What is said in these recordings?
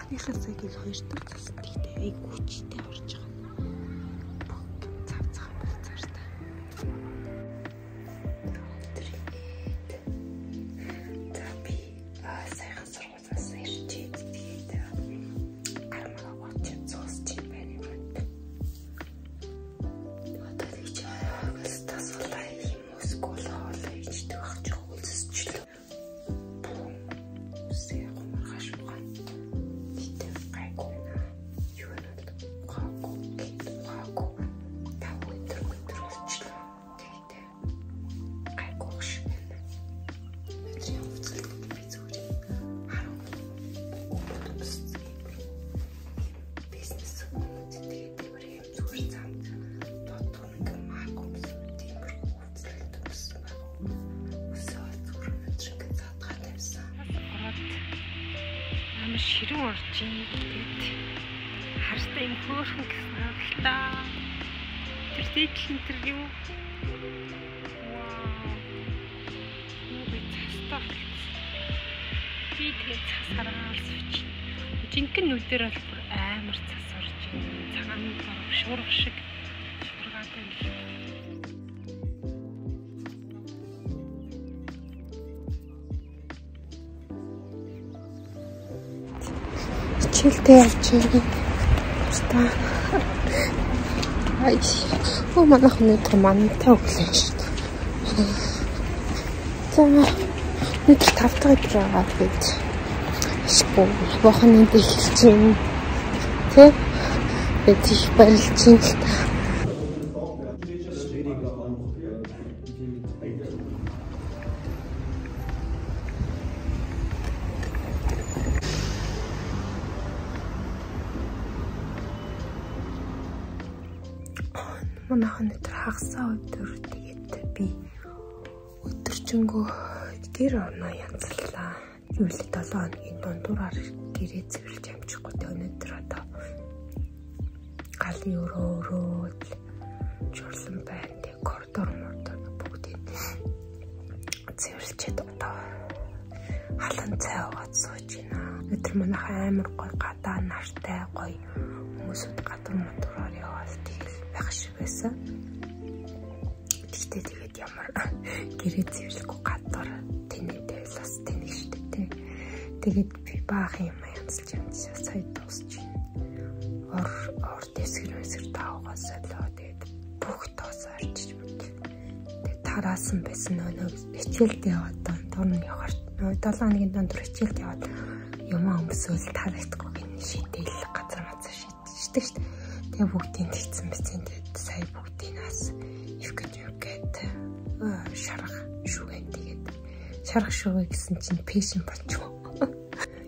анхныхаас яг л 2 дахь цаснд ихтэй айгу хүчтэй орж байгаа. Цав цав болцоор та. За би сайхан сургуулиас ирчээ. Тэгээд гармаа гоч зоосч юм байна юм. Одоо тийч тас болоо юм скул хоолой ичдэг ах жоо үлсчлээ. Ширүүн орж ийн тэгээд хартай юм хөөрхөн гэсэн хаалтаа. Тэр дээдлэн тэр юу? Вау. Би цастаа. Би тэгээд цасараа сууч. Жинхэнэ нүдээр бол бүр амар цас орж ийн. Цагаан бороо шуурга шиг шуургаатай юм. Хичээлдээ явж байгаа. Ай. Манайх өнөөдөр мантай өглөө шүү дээ. За нэг 5 дахь өдөр байгаа бид. Ишгүй бохны дэлгэж юм. Тэ? Бид их баярлж юм л та. Манайхан өдөр хагасаа өдөр тэгээд би өдөржингөө гэр орноо янзлаа. Юу л 7 хоногийн дундуур гэрээ цэвэрлж амжихгүй тэ өнөөдөр одоо галын өрөө журлан байна. Тэг коридор бүгдийг цэвэрлчихэд одоо халан цай уугаад сууж байна. Өдөр манайхан амар гой гадаа нартай гой хүмүүсүүд гадар мотороор яваад тэгэл байх шиг байсан. Тэгтээ тэгээд ямар гэрээ цэвэрлэхгүй гадар тэнэтэй бас тэнэг штэ тий. Тэгээд би баах юм янзлж сая дуусч байна. Ор дэсгэрмэсэр таавгаас солио тэгээд бүх тоос арчиж байна. Тэгээд тараасан байсан нөө хичээлд яваад дурн яваар 7 хоногийн дундуур хичээлд яваад юм өмсөөл тарахдаггүй гин шидээл газар шиддэг штэ. Тэгээ бүгдийн тэгсэн байсан. Тэгээд сая бүгдийн нас эвгэд шарах шүүгэн тэгээд шарах шүүгээ гэсэн чинь пэшн болчихоо.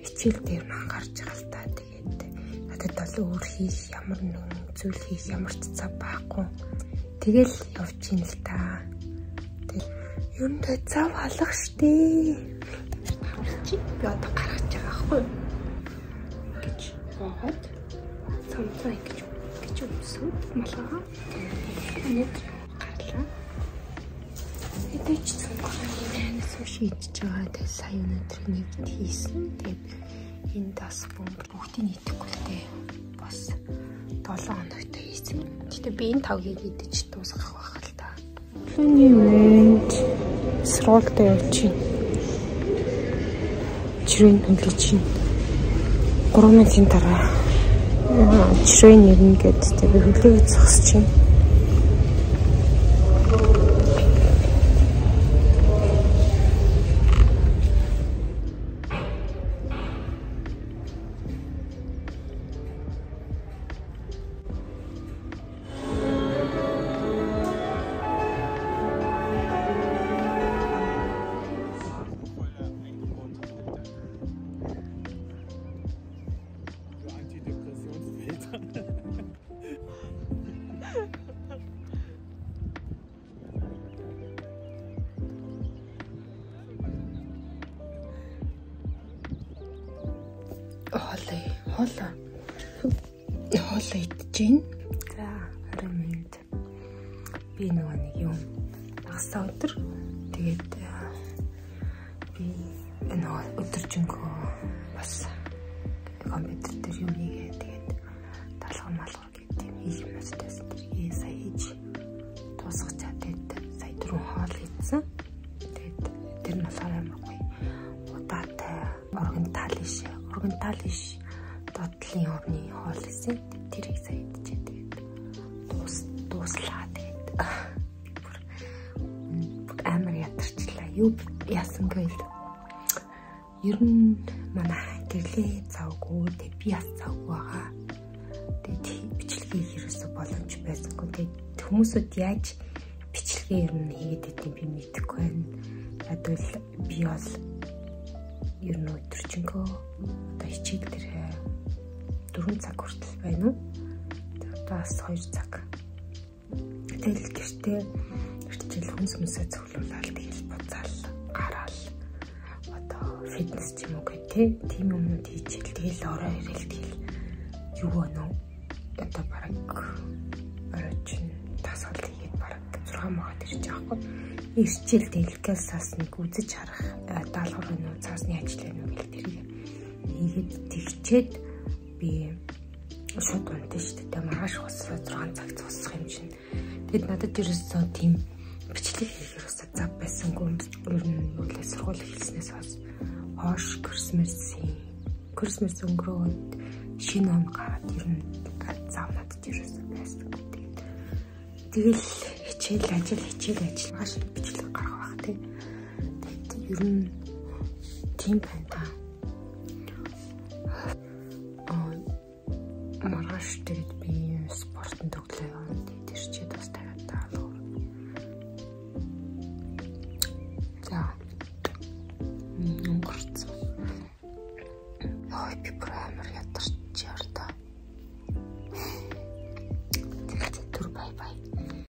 Хичээл дээр нь анхаарч байгаа л та. Тэгээд надад бол өөр хийх ямар нэгэн зүйл хийх ямар ч цаг байхгүй. Тэгэл явж ийн л та. Тэгээд ер нь зав алах штэ. Би одоо гаргаж байгаа хгүй гэж боод цамцаа ингэж өмсөд малгаа өнөд гарлаа. Эдэж цанхаас шийдэж байгаа. Тэгээ сая өнөдөр нэг хийсэн. Тэгээд энэ дас бүгдийг нийтэхгүй л дээ. Бас 7 хоногт хийсэн. Гэтэ би энэ 5-ыг идэж дуусгах байх л та. Өглөөний мэнд сургуультай явж байна. Жирийн хөлөж чинь 3 минутын дараа жирийн нэрнэ гэдэг би хөлөөг зогсож чинь. Хоолой идэж гин. За 20 минут. Би нөгөө нэг юм хагасаа өдөр тэгээд би нөгөө өдөржингөө бас компьютер дээр юм хийгээ тэгээд талхам малгар гэдэг юм хийх юмстай тэргээ сая хийж дуусгачаа тэгээд сая түрүү хоол хийсэн. Тэгээд тэр нь болохоор амар гоё удаатай оргенталиш дотлын овны хоол хийсэн. Тэрийг сая идчихээ тэгээд дууслаа тэгээд амар ядарчлаа. Юу яасан гэвэл ер нь манай гэрлээ завгүй тэг би бас завгүй байгаа. Тэгээд бичлэгээ хийхээс боломж байсангүй. Тэгээд хүмүүсүүд яаж бичлэгээ ер нь хийгээд идэв би мэдэхгүй байна. Ядвал би бол ер нь өдөржингөө одоо хичээл дээр 4 цаг хүртэл байна уу? Тэгээд бас 2 цаг. Тэгэл гэртээ хичээл хүмүүсээ цуглуулаад тэгэл буцаал гараал фитнес ч юм уу гэх тийм юмнууд хийчихэл тэгэл орой ирэл тэгэл юу өнө одоо бараг оройчин тасгал хийгээд бараг 6 магаад ирж байгаа хгүй. Ирчээл дэлгээс бас нэг үзэж харах даалгавар нь цаасны ажил байна уу гэл тэрийг хийгээд тэгчээд би шууд унтсан шүү дээ. Маргааш усраа 6 цаг цусах юм чинь. Тэгэд надад ерөөсөө тийм бичлэг хийх ерөөсөө зав байсангүй. Ер нь юу л сургууль эхэлснээс хойш Крисмас өнгөрөөд шинэ он гараад ер нь зав надад ерөөсөө байсангүй. Тэгэл хичээл ажил маш бичлэг гаргах байх тий. Тэгэд ер нь тийм байна та. Маргааш тэгээд би спортын төглөө явна. Тэрчээд бас тавиад таалаа. За. Өнгөрцөн. Ой би бүр амар ядарч ярта.